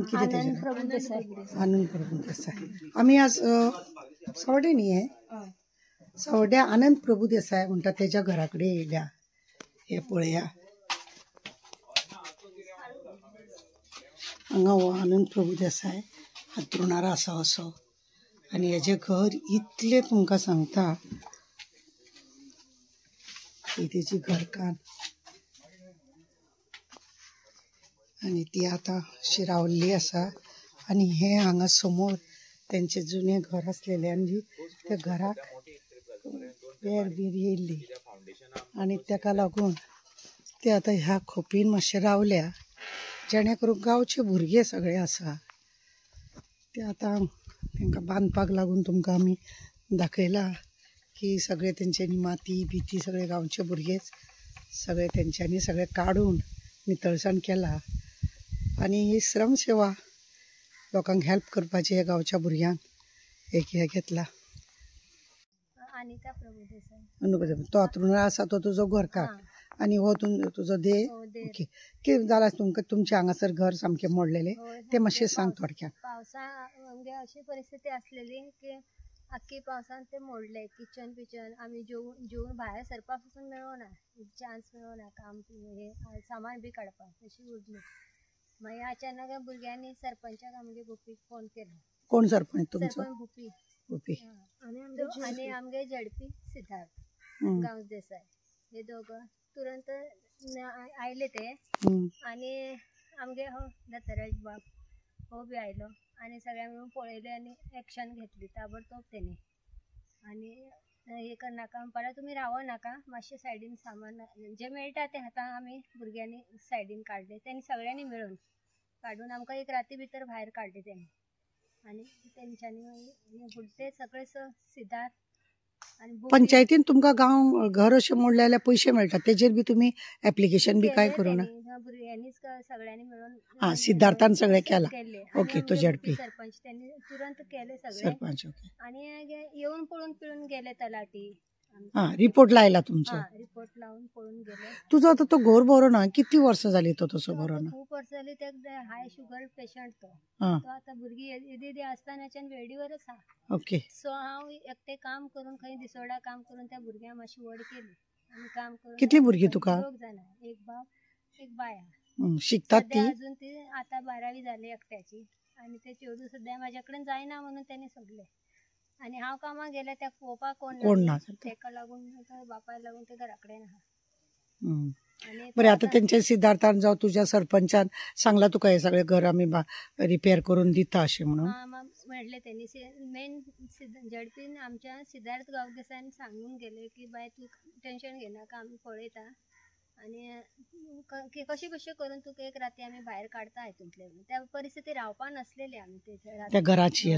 किती आनंद प्रभू देसाई. आम्ही आज सवडे न्ही हे सवड्या आनंद प्रभू देसाई म्हणटा तेच्या घराकडे येयल्या. हे पळया हांगा हो आनंद प्रभू देसाई अंथरुणार आसा असो आनी हेजे घर इतले तुमकां सांगता ही तेजी घरकान आनी ती आतां अशी रावल्ली आसा. आनी हे हांगा समोर तेंचे जुने घर आसलेले आनी त्या घराक वेर बीर येयल्ली आनी तेका लागून ते आतां ह्या खोपीन मातशे रावल्या. जेणे करून गांवचे भुरगे सगळे आसा ते आतां तांकां बांदपाक लागून तुमकां आमी दाखयला की सगळे तेंच्यांनी माती बिती सगळे गांवचे भुरगेच सगळे तेंच्यांनी सगळे काडून नितळसाण केला. आनी ही श्रम सेवा लोकांक हेल्प करपाची हे गांवच्या भुरग्यांक एक हे घेतला. तो अंथरुणार आसा तो तुजो घरकार आनी हो तुजो दे. ओके कितें जालां तुमकां तुमचे हांगासर घर सामकें मोडलेलें तें मातशें सांग थोडक्यान. पावसा म्हणजे अशी परिस्थिती आसलेली की आख्खी पावसान ते मोडले. किचन बिचन आमी जेवून भायर सरपा पासून मेळोना चान्स मेळोना. काम हे सामान बी काडपाक तशी उरली. मागीर अचानक भुरग्यांनी सरपंचाक आमगे भुपीक फोन केलो. कोण सरपंच तुमचो? सरपंच भुपी आनी आमगे झडपी सिद्धार्थ गांव देसाई हे दोघं तुरंत आयले ते. आनी आमगे हो दत्तराज बाब हो बी आयलो आनी सगळ्यां मेळून पळयले आनी एक्शन घेतली ताबडतोब तेणी. आनी हे करनाका म्हणपाक तुमी रावनाका मातशें सायडीन सामान जे मेळटा ते आतां आमी भुरग्यांनी सायडीन काडले. तेणी सगळ्यांनी मेळून काडून आमकां एक राती भितर भायर काडले तेणी. आनी तेंच्यांनी फुडले सगळे सिद्धार्थ पंचायतीन तुमकां गांव घर अशें मोडले जाल्यार पयशे मेळटात तेजेर बी तुमी एप्लिकेशन बी काय करूना? भुरग्यांनीच सगळ्यांनी मेळून सिद्धार्थान सगळें केला. ओके तो झडपी सरपंच त्यांनी तुरंत केले सगळे सरपंच. आनी येवन पळोवन पिळून गेले तलाटी. रिपोर्ट लायला तुमचो? रिपोर्ट लावून पळोवन गेले. तुजो आतां तो घर बरो ना कितली वर्सां जाली तो तसो बरो ना? खूप वर्सां जाली. ते हाय शुगर पेशंट तो आतां भुरगीं येदी आसतनाच्यान वेडीवरच आहा. ओके. सो हांव एकटे काम करून खंय दिसोडा काम करून त्या भुरग्यांक मातशी व्हड केली आनी काम करून. कितली भुरगीं तुका? 2 जाणां, एक बाब एक बाया. शिकतात ती? अजून ती आतां 12वी जाली एकट्याची आनी ते चेडूं सद्या म्हाज्या कडेन जायना म्हणून तेणी सोडले. आनी हांव कामाक गेले त्या पळोवपाक कोण ना तेका लागून बापाय लागून ते घरा कडेन आहा. बरें आतां तेंचे सिद्धार्थान जावं तुज्या सरपंचान सांगला तुका हे सगळे घर आमी रिपेर करून दिता अशें म्हणून? म्हणले तेणी. मेन झडपीन आमच्या सिद्धार्थ गांवदेसायान सांगून गेले की बाय तूं टेन्शन घेनाका आमी पळयता आनी कशें कशें करून तुका एक राती आमी भायर काडटा हितूंतले. त्या परिस्थिती रावपा नसलेली आमी त्या घराची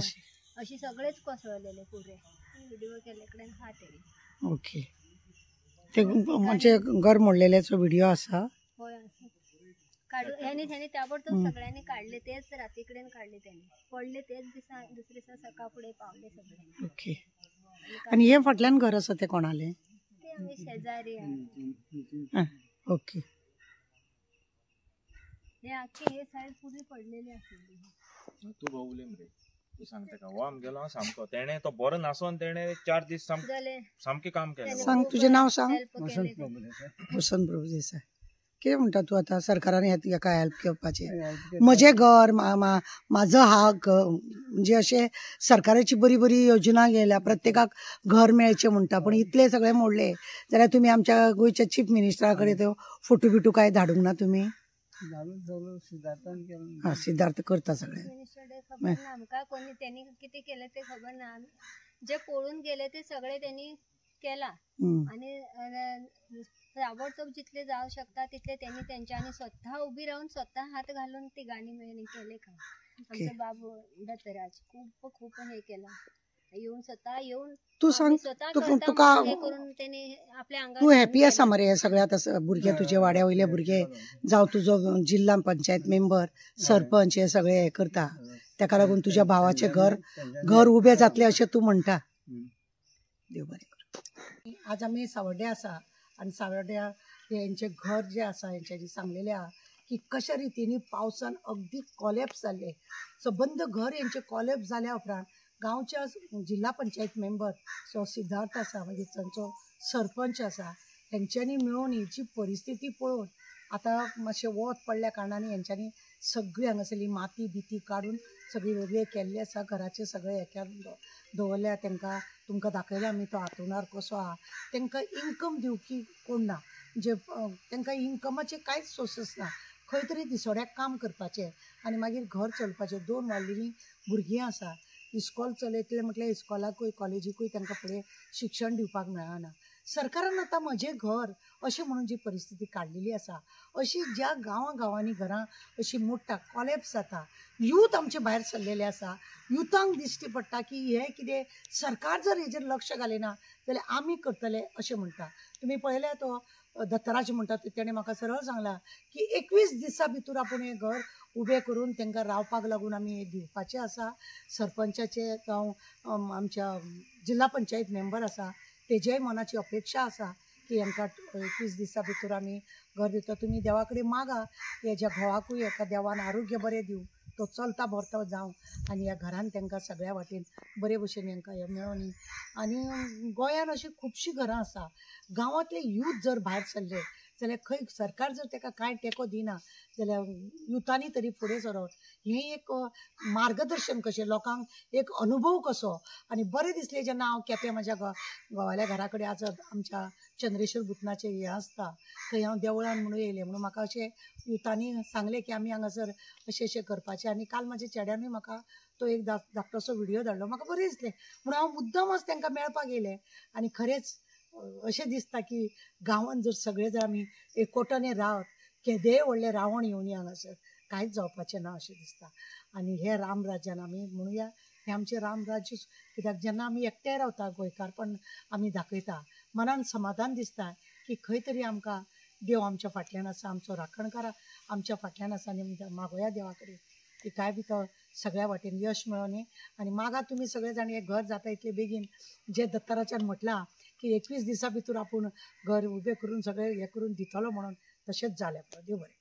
अशी सगळेच कोसळलेले पुरे. व्हिडिओ केले कडेन आहा तेणी. ओके. ते म्हणजे घर मोडलेल्याचो व्हिडिओ आसा? होय आसा. काडून हेणी ताबडतोब सगळ्यांनी काडले. तेच राती कडेन काडले तेणी. पडले तेच दिसा दुसरे दिसा सकाळ फुडें पावले सगळे. ओके. आनी हे फाटल्यान घर आसा ते कोणाले? ते आमी शेजारी आहा. ओके. हे आख्खी हे सायड पुरी पडलेली आसलेली. तू सांगते का हो आमगेलो सामको तेणे तो बरो नासोन तेणे 4 दीस सामके काम केलें. सांग तुझे नाव सांग. वसंत प्रभुदेसाय. कितें म्हणटा तूं आतां सरकारान हेका हेल्प करपाचें? म्हजें घर म्हाजो हक म्हणजे अशें सरकाराची बरी बरी योजना गेल्या प्रत्येकाक घर मेळचें म्हणटा पण इतले सगळे मोडले जाल्यार तुमी आमच्या गोंयच्या चीफ मिनिस्टरा कडेन तो फोटो बिटू काय धाडूंक ना तुमी? सिद्धार्थ करता सगळे. खबर ना आमकां कोणी त्यांनी किती केलं ते खबर ना. जे पळून गेले ते सगळे त्यांनी केला आणि ताबडतोब जितले जाऊ शकता तितले त्यांनी त्यांच्या स्वतः उभी राहून स्वतः हात घालून ती गाणी मिळणी केले का. आमचा बाबू दत्तराज खूप हे केलं. येऊन स्वतः येऊन तू सांग तुका तू हॅपी आसा मरे सगळ्यात भुरगे तुझे वाड्या वयले भुरगे जावं तुजो जिल्हा पंचायत मेंबर सरपंच हे सगळे हे करता तेका लागून तुझ्या भावाचे घर उबे जातले अशें तू म्हणटा. देव बरें कर. आज आमी सावड्ड्या आसा आनी सावड्ड्या हेंचे घर जे आसा हेंच्यांनी सांगलेले आहा की कशा रितीनी पावसान अगदी कॉलेप्स जाल्ले. सबंद घर हेंचे कॉलेप्स जाल्या उपरांत गांवच्या जिल्हा पंचायत मेंबर सो सिद्धार्थ आसा मागीर तांचो सरपंच आसा हेंच्यांनी मेळून हेची परिस्थिती पळोवन आतां मातशें वत पडल्या कारणान हेंच्यांनी सगळी हांगासरली माती बिती काडून सगळी वेगळे केल्ले आसा. घराचे सगळे हेक्यार दवरल्या. तुमकां दाखयला आमी तो हातोणार कसो आहा. तांकां इन्कम दिवपी कोण ना म्हणजे तांकां इन्कमाचे कांयच सोर्सीस ना. खंय तरी दिसोड्याक काम करपाचें आनी मागीर घर चलपाचें. 2 वाडलेलीं भुरगीं आसा. इस्कॉल चलयतले म्हटल्यार इस्कॉलाकूय कॉलेजीकूय तांकां फुडें शिक्षण दिवपाक मेळना. सरकारान आतां म्हजें घर अशें म्हणून जी परिस्थिती काडलेली आसा अशी ज्या गांवांनी घरां अशी मोडटा कॉलेप्स जाता. यूथ आमचे भायर सरलेले आसा. युथांक दिश्टी पडटा की हे कितें सरकार जर हेजेर लक्ष घालिना जाल्यार आमी करतले अशें म्हणटा. तुमी पळयल्या तो दत्तराज म्हणटा तेणें म्हाका सरळ सांगला की 21 दिसा भितर आपूण हें घर उबें करून तांकां रावपाक लागून आमी हें दिवपाचें आसा. सरपंचाचे जावं आमच्या जिल्हा पंचायत मेंबर आसा तेजेय मनाची अपेक्षा आसा की हांकां 21 दिसा भितर आमी घर दिता. तुमी देवा कडेन मागा हेज्या घोवाकूय हेका देवान आरोग्य बरें दिवं तो चलता भरता जावं आनी ह्या घरान तांकां सगळ्या वाटेन बरे भशेन हांकां हें मेळोनी. आनी गोंयान अशीं खुबशीं घरां आसा. गांवांतले यूथ जर भायर सरले जाल्यार खंय सरकार जर ताका कांय तेंको दिना जाल्यार युथांनी तरी फुडें सरप हें एक मार्गदर्शन कशें लोकांक एक अनुभव कसो. आनी बरें दिसलें जेन्ना हांव केपें म्हाज्या घोवाल्या घरा कडेन आज आमच्या चंद्रेश्वर भुतनाचें हें आसता थंय हांव देवळान म्हणून येयलें म्हणून म्हाका अशें युथांनी सांगलें की आमी हांगासर अशें करपाचें. आनी काल म्हाज्या चेड्यानूय म्हाका तो एक धाकटोसो व्हिडियो धाडलो. म्हाका बरें दिसलें म्हणून हांव मुद्दमच तांकां मेळपाक येयलें. आनी खरेंच अशें दिसता की गांवांत जर सगळे जर आमी एकवटाने रावत केदेंय व्हडलें रावण येवनी हांगासर कांयच जावपाचें ना अशें दिसता. आनी हे रामराज्यान आमी म्हणुया हें आमचें रामराज्य कित्याक जेन्ना आमी एकठांय रावता गोंयकारपण आमी दाखयता मनान समाधान दिसता की खंय तरी आमकां देव आमच्या फाटल्यान आसा. आमचो राखणकार आमच्या फाटल्यान आसा. आनी मागोया देवा कडेन की काय भितर सगळ्या वाटेन यश मेळोनी. आनी मागा तुमी सगळे जाण हें घर जाता इतले बेगीन जे दत्तराच्यान म्हटलां की 21 दिसा भितर आपूण घर उबें करून सगळें हें करून दितलो म्हणून तशेंच जालें. देव बरें.